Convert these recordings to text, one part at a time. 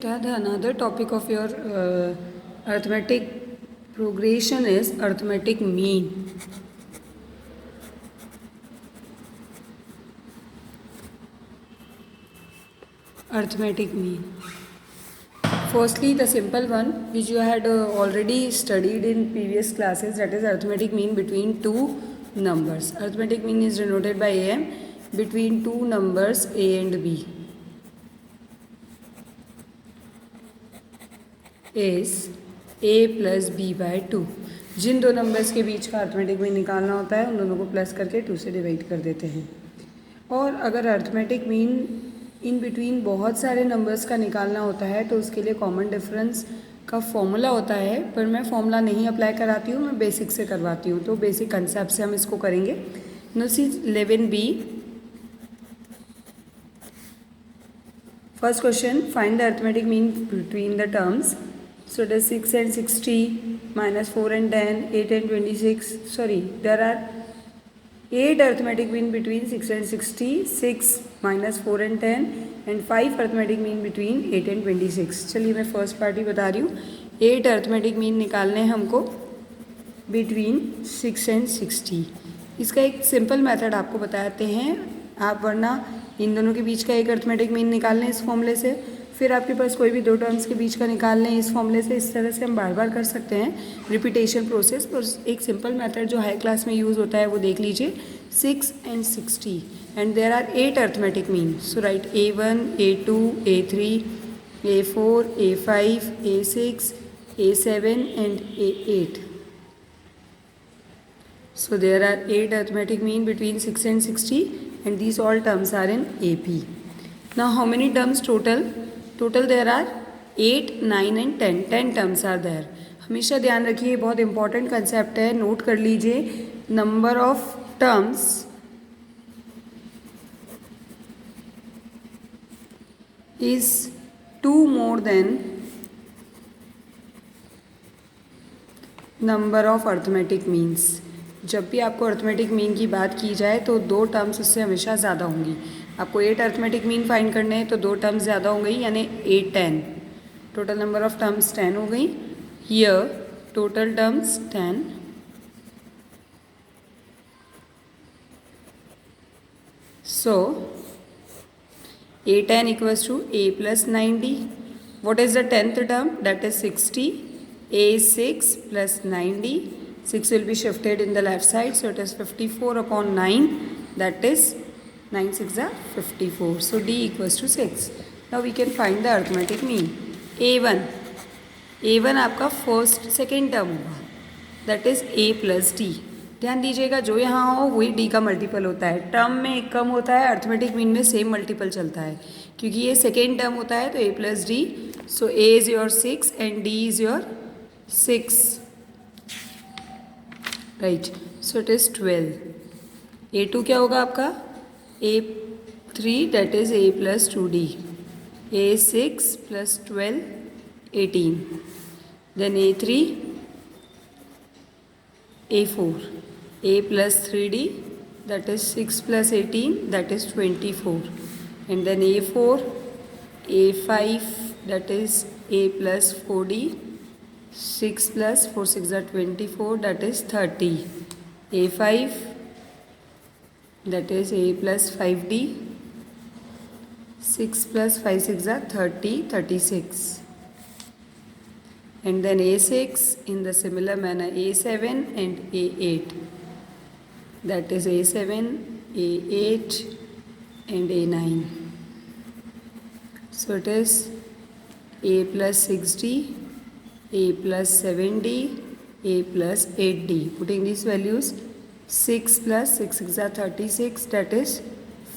The another topic of your arithmetic progression is arithmetic mean. Arithmetic mean. Firstly, the simple one which you had already studied in previous classes, that is arithmetic mean between two numbers. Arithmetic mean is denoted by AM between two numbers A and B. Is A plus B by two. जिन दो numbers के बीच का arithmetic mean निकालना होता है उन दोनों को प्लस करके टू से डिवाइड कर देते हैं. और अगर अर्थमेटिक मीन इन बिटवीन बहुत सारे नंबर्स का निकालना होता है तो उसके लिए कॉमन डिफरेंस का फॉर्मूला होता है, पर मैं फॉर्मूला नहीं अप्लाई कराती हूँ, मैं बेसिक से करवाती हूँ. तो बेसिक कंसेप्ट से हम इसको करेंगे. No see 11b. First question, find the arithmetic mean between the terms. So it is 6 and 60 minus 4 and 10, 8 and 26. Sorry, there are 8 arithmetic mean between 6 and 60, 6 minus 4 and 10 and 5 arithmetic mean between 8 and 26. चलिए मैं first part ही बता रही हूँ. 8 arithmetic mean निकालने हैं हमको between 6 and 60. इसका एक सिंपल मेथड आपको बताते हैं आप, वरना इन दोनों के बीच का एक अर्थमेटिक मीन निकाल लें इस फॉर्मूले से, फिर आपके पास कोई भी दो टर्म्स के बीच का निकाल लें इस फॉर्मूले से. इस तरह से हम बार बार कर सकते हैं रिपीटेशन प्रोसेस. और एक सिंपल मेथड जो हाई क्लास में यूज़ होता है वो देख लीजिए. 6 and 60 and there are 8 arithmetic mean. So write A1, A2, A3, A4, A5, A6, A7 and A8. So there are 8 arithmetic mean between 6 and 60 and these all terms are in AP. Now how many terms total? Total there are 8, 9 and 10. 10 terms are there. हमेशा ध्यान रखिए, बहुत important concept है, note कर लीजिए. Number of terms is 2 more than number of arithmetic means. जब भी आपको अर्थमेटिक मीन की बात की जाए तो दो टर्म्स उससे हमेशा ज़्यादा होंगी. आपको 8 अर्थमेटिक मीन फाइंड करने हैं तो दो टर्म्स ज़्यादा हो गई, यानी 8, 10. टोटल नंबर ऑफ टर्म्स 10 हो गई. Here total terms 10. So A10 equals to A plus 90. What is the 10th term? That is 60. A6 plus 90. 6 will be shifted in the left side, so it is 54 upon 9. That is 9 6 are 54. So D equals to 6. Now we can find the arithmetic mean. A1. A1 आपका first second term होगा, that is A plus D. ध्यान दीजिएगा, जो यहाँ हो वही D का multiple होता है. टर्म में एक कम होता है, अर्थमेटिक मीन में सेम मल्टीपल चलता है. क्योंकि ये सेकेंड टर्म होता है तो A plus D. So A is your 6 and D is your 6. Right, so it is 12. A2 क्या होगा आपका? A3 that is A plus 2D. A6 plus 12, 18. Then A3, A4. A plus 3D that is 6 plus 18 that is 24. And then A4, A5 that is A plus 4D. 6 plus 4 6 are 24 that is 30. A5 that is A plus 5D. 6 plus 5 6 are 30, 36. And then A6 in the similar manner A7 and A8. That is A7, A8 and A9. So it is A plus 6D, A plus 7D, A plus 8D. Putting these values, 6 plus 6 6 are 36, that is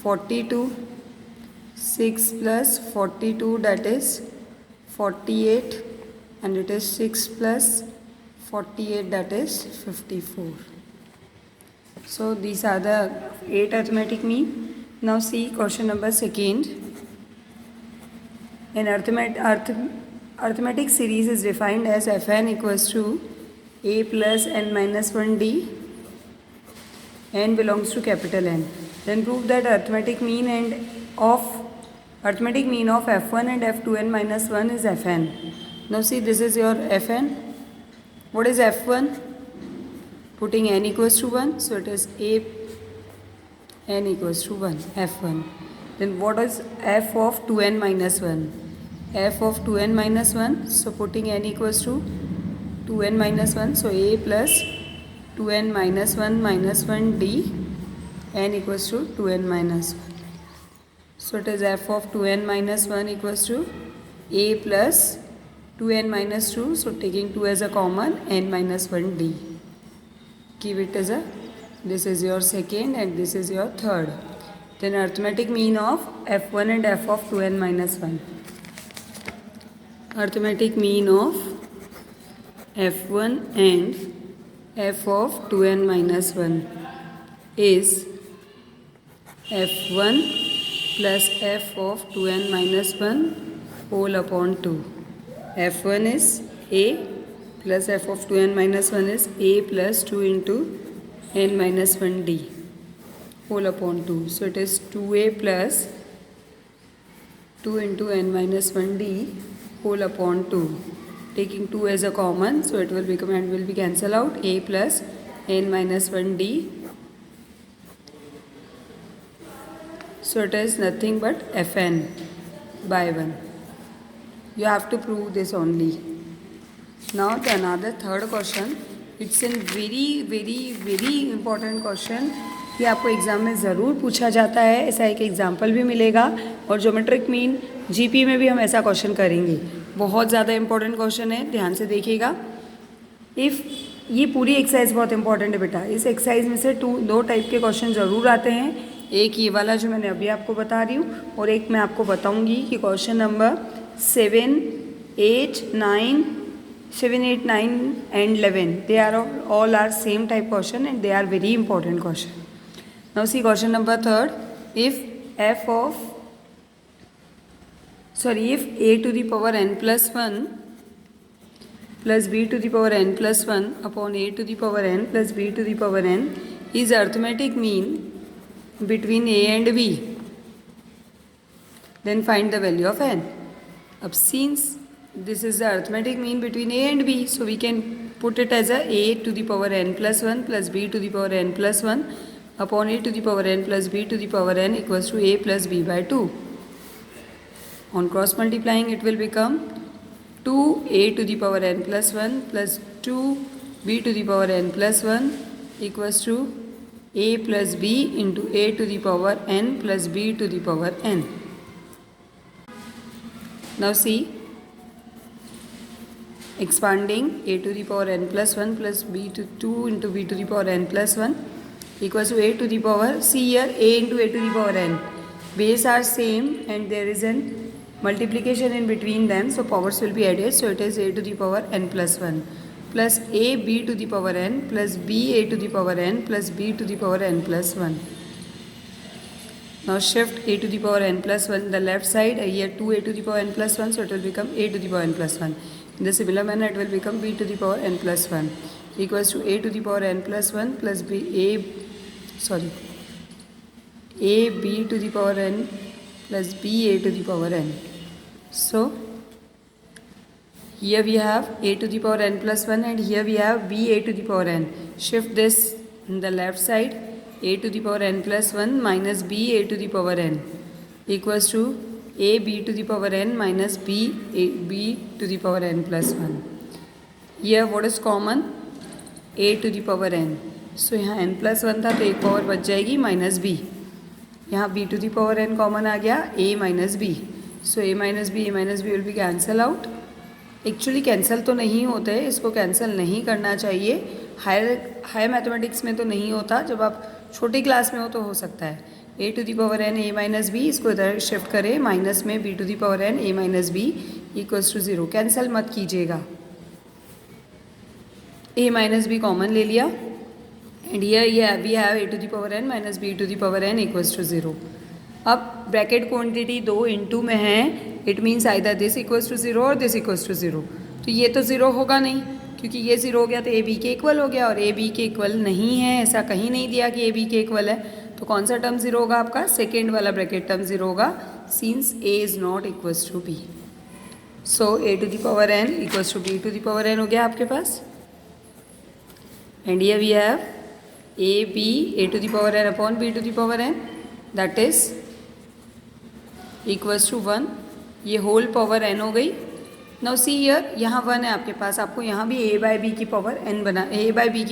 42. 6 plus 42 that is 48, and it is 6 plus 48 that is 54. So these are the 8 arithmetic mean. Now see question number second. An arithmetic series is defined as Fn equals to A plus n minus 1D. N belongs to capital N. Then prove that arithmetic mean and of Arithmetic mean of f1 and f2n minus 1 is fn. Now see, this is your fn. What is f1? Putting n equals to 1, so it is a n equals to 1, f1. Then what is f of 2n minus 1? F of 2n minus 1, so putting n equals to 2n minus 1, so a plus 2n minus 1 d, n equals to 2n minus 1. So it is f of 2n minus 1 equals to a plus 2n minus 2, so taking 2 as a common, n minus 1 d. Give it as a, this is your second and this is your third. Then arithmetic mean of f1 and f of 2n minus 1. Arithmetic mean of f1 and f of 2n minus 1 is f1 plus f of 2n minus 1 whole upon 2. f1 is a plus f of 2n minus 1 is a plus 2 into n minus 1 d whole upon 2. So it is 2a plus 2 into n minus 1 d whole upon 2. Taking 2 as a common, so it will become and will be cancel out a plus n minus 1 d. So it is nothing but fn by 1. You have to prove this only. Now the another third question, it's a very important question. ये आपको exam में ज़रूर पूछा जाता है, ऐसा एक example भी मिलेगा और ज्योमेट्रिक मीन जीपी में भी हम ऐसा क्वेश्चन करेंगे. बहुत ज़्यादा इंपॉर्टेंट क्वेश्चन है, ध्यान से देखिएगा. इफ़ ये पूरी एक्सरसाइज बहुत इंपॉर्टेंट है बेटा. इस एक्सरसाइज में से दो टाइप के क्वेश्चन ज़रूर आते हैं. एक ये वाला जो मैंने अभी आपको बता रही हूँ और एक मैं आपको बताऊँगी कि question number 7, 8, 9 and 11. They are all are same type question and they are very important question. Now see question number 3. If if a to the power n plus 1 plus b to the power n plus 1 upon a to the power n plus b to the power n is arithmetic mean between a and b, then find the value of n. अब since this is the arithmetic mean between a and b, so we can put it as a to the power n plus 1 plus b to the power n plus 1 upon a to the power n plus b to the power n equals to a plus b by 2. On cross multiplying, it will become 2a to the power n plus 1 plus 2b to the power n plus 1 equals to a plus b into a to the power n plus b to the power n. Now see, expanding a to the power n plus 1 plus b to 2 into b to the power n plus 1 equals to a to the power, see here a into a to the power n. Base are same and there is an multiplication in between them, so powers will be added, so it is a to the power n plus 1 plus a b to the power n plus b a to the power n plus b to the power n plus 1. Now shift a to the power n plus 1 the left side, here 2a to the power n plus 1, so it will become a to the power n plus 1. In the similar manner, it will become b to the power n plus 1 equals to a to the power n plus 1 plus a b to the power n plus b a to the power n. So here we have a to the power n plus 1 and here we have b a to the power n. Shift this in the left side, a to the power n plus 1 minus b a to the power n equals to a b to the power n minus b to the power n plus 1. Here what is common? a to the power n. So यहाँ n plus 1 था तो एक power बच जाएगी minus b. यहाँ b to the power n common आ गया, a minus b. So a minus b will be cancel out. Actually cancel तो नहीं होते हैं, इसको कैंसिल नहीं करना चाहिए. हायर मैथमेटिक्स में तो नहीं होता, जब आप छोटी क्लास में हो तो हो सकता है. a to the power n a minus b, इसको इधर शिफ्ट करें माइनस में b to the power n a minus b equals to 0. Cancel मत कीजिएगा. a minus b कॉमन ले लिया and here we have a to the power n minus b to the power n equals to 0. अब bracket quantity 2 into में है, it means either this equals to 0 और this equals to 0. तो ये तो 0 होगा नहीं, क्योंकि ये 0 हो गया तो ए बी के इक्वल हो गया और ए बी के इक्वल नहीं है, ऐसा कहीं नहीं दिया कि ए बी के इक्वल है. तो कौन सा टर्म 0 होगा आपका? सेकेंड वाला ब्रैकेट टर्म 0 होगा. since a is not equals to b. So a to the power n equals to b to the power n हो गया आपके पास. And here we have a to the power n upon b to the power n, that is equals to 1. ये whole power n हो गई. Now see here, यहाँ 1 है आपके पास, आपको यहाँ भी a बाई बी की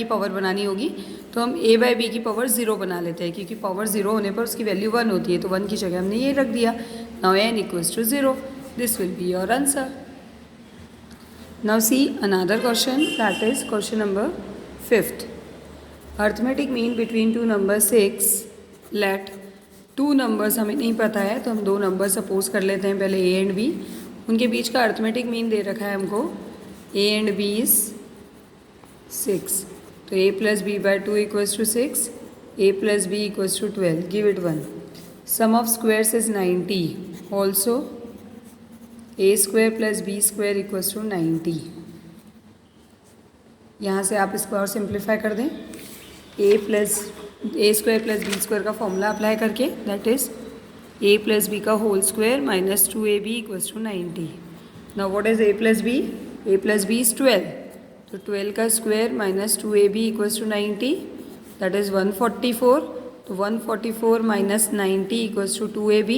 पावर बनानी होगी. तो हम a बाई बी की पावर 0 बना लेते हैं, क्योंकि पावर 0 होने पर उसकी वैल्यू 1 होती है. तो 1 की जगह हमने ये रख दिया. Now n equals to 0. This will be your answer. Now see another question, that is question number 5th. Arithmetic mean between two number 6. Let two numbers हमें नहीं पता है, तो हम दो नंबर सपोज कर लेते हैं पहले, a एंड b. उनके बीच का अर्थमेटिक मीन दे रखा है हमको, a एंड b इज 6. तो a plus B by 2 equals to 6, a plus B equals to 12. Give it 1. Sum of squares is 90. Also a square plus b square equals to 90. यहाँ से आप इसको और simplify कर दें. a square plus B square का formula apply करके, that is a plus B का whole square minus 2ab equals to 90. Now what is a plus B? a plus B is 12. तो 12 का square minus 2ab equals to 90, that is 144. तो 144 minus 90 equals to 2ab,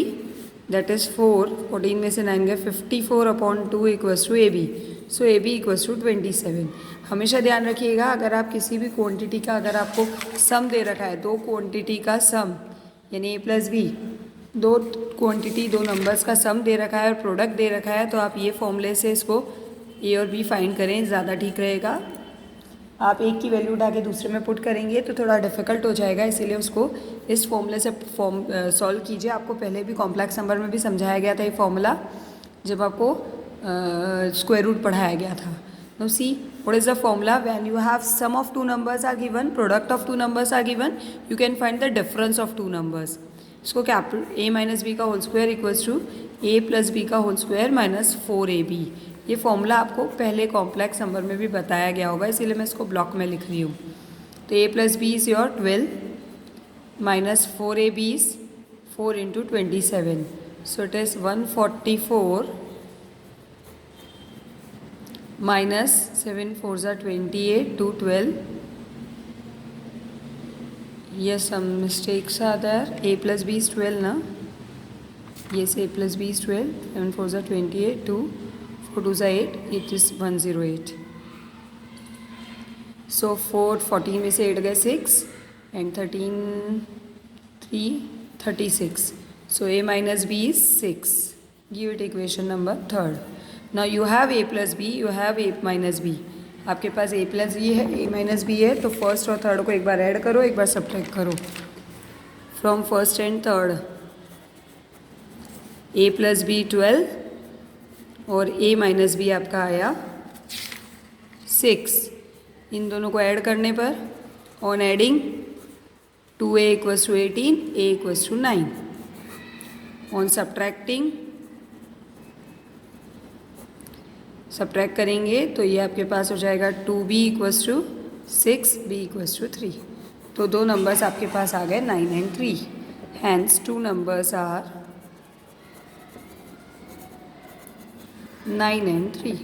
that is 4. 14 में से 9 गए, 54 upon 2 equals to ab. So ab equals to 27. हमेशा ध्यान रखिएगा, अगर आप किसी भी क्वांटिटी का, अगर आपको सम दे रखा है, दो क्वांटिटी का सम, यानी a प्लस बी, दो क्वांटिटी, दो नंबर्स का सम दे रखा है और प्रोडक्ट दे रखा है, तो आप ये फॉर्मूले से इसको a और b फाइंड करें, ज़्यादा ठीक रहेगा. आप एक की वैल्यू उठा के दूसरे में पुट करेंगे तो थोड़ा डिफिकल्ट हो जाएगा, इसीलिए उसको इस फॉर्मूले से सॉल्व कीजिए. आपको पहले भी कॉम्प्लेक्स नंबर में भी समझाया गया था ये फॉर्मूला, जब आपको स्क्वायर रूट पढ़ाया गया था. Now see, what is the formula? When you have sum of two numbers are given, product of two numbers are given, you can find the difference of two numbers. इसको capital a minus B का whole square equals to a plus B का whole square minus 4ab. ये formula आपको पहले complex number में भी बताया गया होगा, इसीलिए मैं इसको ब्लॉक में लिख रही हूँ. तो a plus B is your 12 minus 4ab is 4 into 27. So it is 144 minus 7 4s are 28 to 12. Yes, some mistakes are there. A plus b is 12 na. Yes, a plus b is 12. 7 4s are 28. 2 4 2s are 8. It is 108. So 4 14 में से 8 गए 6 and 13 3 36. So a minus b is 6. Give it equation number 3rd. Now you have a plus b, you have a minus b. आपके पास a plus B है, a minus B है, तो first और third को एक बार ऐड करो, एक बार सब्ट्रैक्ट करो. From first and third, a plus B 12 और a माइनस बी आपका आया 6. इन दोनों को ऐड करने पर on adding 2a equals to 18, a equals to 9. On subtracting, subtract करेंगे तो ये आपके पास हो जाएगा 2b equals to 6, b equals to 3. तो दो नंबर्स आपके पास आ गए 9 and 3. Hence two numbers are 9 and 3.